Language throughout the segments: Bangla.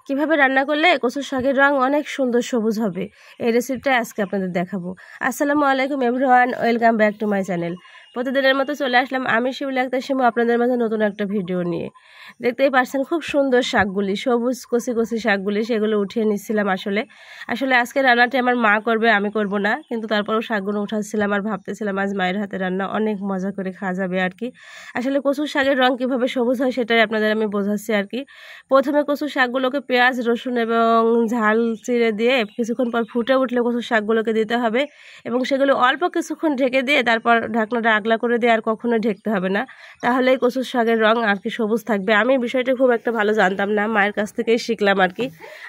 কিভাবে রান্না করলে কচুর শাকের রং অনেক সুন্দর সবুজ হবে, এই রেসিপিটা আজকে আপনাদের দেখাবো। আসসালামু আলাইকুম everyone, welcome back to my channel. প্রতিদিনের মতো চলে আসলাম আমি শিউলি আক্তার শিমু আপনাদের মাঝে নতুন একটা ভিডিও নিয়ে। দেখতেই পাচ্ছেন খুব সুন্দর শাকগুলি, সবুজ কচি কচি শাকগুলি, সেগুলো উঠিয়ে নিচ্ছিলাম। আসলে আজকে রান্নাটি আমার মা করবে, আমি করব না, কিন্তু তারপরেও শাকগুলো উঠাচ্ছিলাম আর ভাবতেছিলাম আজ মায়ের হাতে রান্না অনেক মজা করে খাওয়া যাবে আর কি। আসলে কচুর শাকের রং কীভাবে সবুজ হয় সেটাই আপনাদের আমি বোঝাচ্ছি আর কি। প্রথমে কচুর শাকগুলোকে পেঁয়াজ রসুন এবং ঝাল চিড়ে দিয়ে কিছুক্ষণ পর ফুটে উঠলে কচুর শাকগুলোকে দিতে হবে এবং সেগুলো অল্প কিছুক্ষণ ঢেকে দিয়ে তারপর ঢাকনাটা আগলা করে দিয়ে আর কখনো ঢেকতে হবে না, তাহলেই কচুর শাকের রং আর কি সবুজ থাকবে। আমি বিষয়টা খুব একটা ভালো জানতাম না, মায়ের কাছ থেকেই শিখলাম আর কি।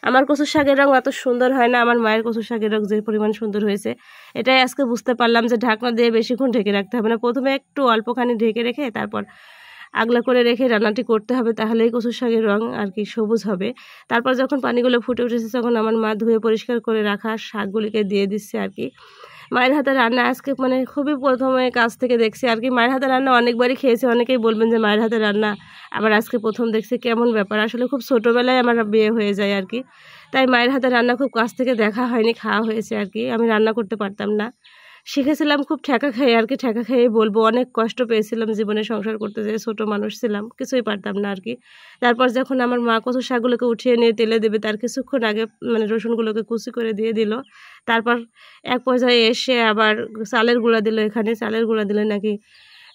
আমার কচুর শাকের রং এত সুন্দর হয় না, আমার মায়ের কচুর শাকের রং যে পরিমাণ সুন্দর হয়েছে এটাই আজকে বুঝতে পারলাম যে ঢাকনা দিয়ে বেশিক্ষণ ঢেকে রাখতে হবে না, প্রথমে একটু অল্পখানি ঢেকে রেখে তারপর আগলা করে রেখে রান্নাটি করতে হবে, তাহলেই কচুর শাকের রং আর কি সবুজ হবে। তারপর যখন পানিগুলো ফুটে উঠেছে তখন আমার মা ধুয়ে পরিষ্কার করে রাখা শাকগুলিকে দিয়ে দিচ্ছে আর কি। মায়ের হাতের রান্না আজকে মানে খুবই প্রথমে কাছ থেকে দেখছি আর কি। মায়ের হাতের রান্না অনেকবারই খেয়েছি, অনেকেই বলবেন যে মায়ের হাতের রান্না, আবার আজকে প্রথম দেখছি, কেমন ব্যাপার। আসলে খুব ছোটোবেলায় আমার বিয়ে হয়ে যায় আর কি, তাই মায়ের হাতের রান্না খুব কাছ থেকে দেখা হয়নি, খাওয়া হয়েছে আর কি। আমি রান্না করতে পারতাম না, শিখেছিলাম খুব ঠেকা খেয়ে আর কি। ঠেকা খেয়ে বলবো, অনেক কষ্ট পেয়েছিলাম জীবনে, সংসার করতে যেয়ে ছোটো মানুষ ছিলাম, কিছুই পারতাম না আর কি। তারপর যখন আমার মা কচু শাকগুলোকে উঠিয়ে নিয়ে তেলে দেবে তার কিছুক্ষণ আগে মানে রসুনগুলোকে কুচি করে দিয়ে দিল। তারপর এক পর্যায়ে এসে আবার চালের গুঁড়া দিল, এখানে চালের গুঁড়া দিলে নাকি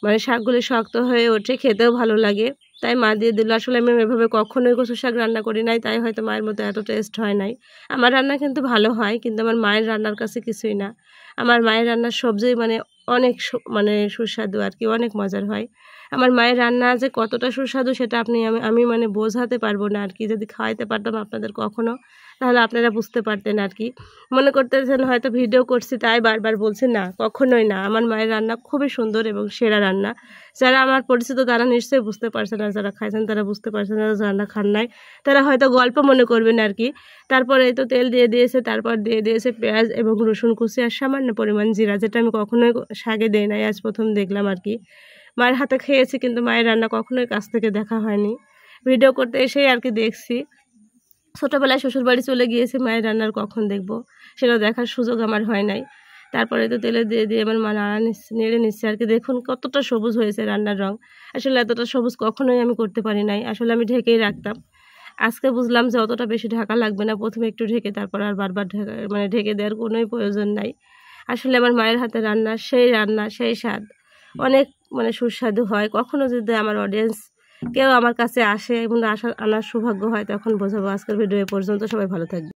মানে শাকগুলি শক্ত হয়ে ওঠে, খেতেও ভালো লাগে, তাই মা দিয়ে দিল। আসলে আমি এভাবে কখনোই কচু শাক রান্না করি নাই, তাই হয়তো মায়ের মতো এত টেস্ট হয় নাই। আমার রান্না কিন্তু ভালো হয়, কিন্তু আমার মায়ের রান্নার কাছে কিছুই না। আমার মায়ের রান্নার সবজি মানে অনেক মানে সুস্বাদু আর কি, অনেক মজার হয়। আমার মায়ের রান্না যে কতটা সুস্বাদু সেটা আমি মানে বোঝাতে পারবো না আর কি। যদি খাওয়াইতে পারতাম আপনাদের কখনো, তাহলে আপনারা বুঝতে পারতেন আর কি। মনে করতেছেন হয়তো ভিডিও করছি তাই বারবার বলছি, না, কখনোই না। আমার মায়ের রান্না খুবই সুন্দর এবং সেরা রান্না। যারা আমার পরিচিত তারা নিশ্চয়ই বুঝতে পারছেন, আর যারা খাইছেন তারা বুঝতে পারছেন, আর যারা খান নাই তারা হয়তো গল্প মনে করবেন আর কি। তারপরে এই তো তেল দিয়ে দিয়েছে, তারপর দিয়ে দিয়েছে পেঁয়াজ এবং রসুন কুচি আর সামান্য পরিমাণ জিরা, যেটা আমি কখনোই শাকে দেই নাই, আজ প্রথম দেখলাম আর কি। মায়ের হাতে খেয়েছি, কিন্তু মায়ের রান্না কখনোই কাছ থেকে দেখা হয়নি, ভিডিও করতে এসেই আর কি দেখছি। ছোটোবেলায় শ্বশুরবাড়ি চলে গিয়েছি, মায়ের রান্নার কখন দেখব সেটা দেখার সুযোগ আমার হয় নাই। তারপরে তো তেলে দিয়ে দিয়ে আমার মা নেড়ে নিচ্ছে আর কি। দেখুন কতটা সবুজ হয়েছে রান্নার রং, আসলে এতটা সবুজ কখনোই আমি করতে পারি নাই, আসলে আমি ঢেকেই রাখতাম। আজকে বুঝলাম যে অতটা বেশি ঢাকা লাগবে না, প্রথমে একটু ঢেকে তারপর আর বারবার ঢেকে দেওয়ার কোনোই প্রয়োজন নাই। আসলে আমার মায়ের হাতে রান্না সেই স্বাদ অনেক মানে সুস্বাদু হয়। কখনো যদি আমার অডিয়েন্স কেউ আমার কাছে আসে এবং আনার সৌভাগ্য হয় তখন বোঝাবো। আজকের ভিডিও এ পর্যন্ত, সবাই ভালো থাকবে।